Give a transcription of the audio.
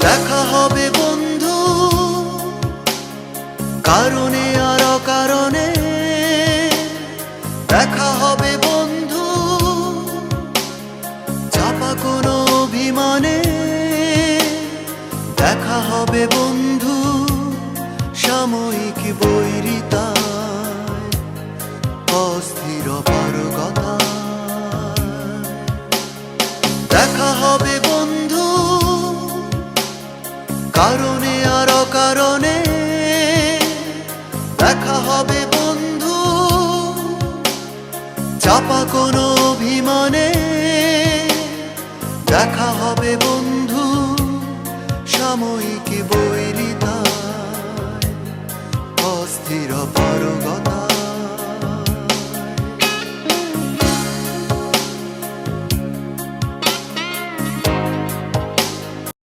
দেখা হবে বন্ধু কারণে আর অকারণে, দেখা হবে বন্ধু চাপা কোনো অভিমানে, দেখা হবে বন্ধু সাময়িক বৈরিতায়, অস্থিরতার কথা। দেখা হবে বন্ধু কারণে আর অকারণে, দেখা হবে বন্ধু চাপা কোনো অভিমানে, দেখা হবে বন্ধু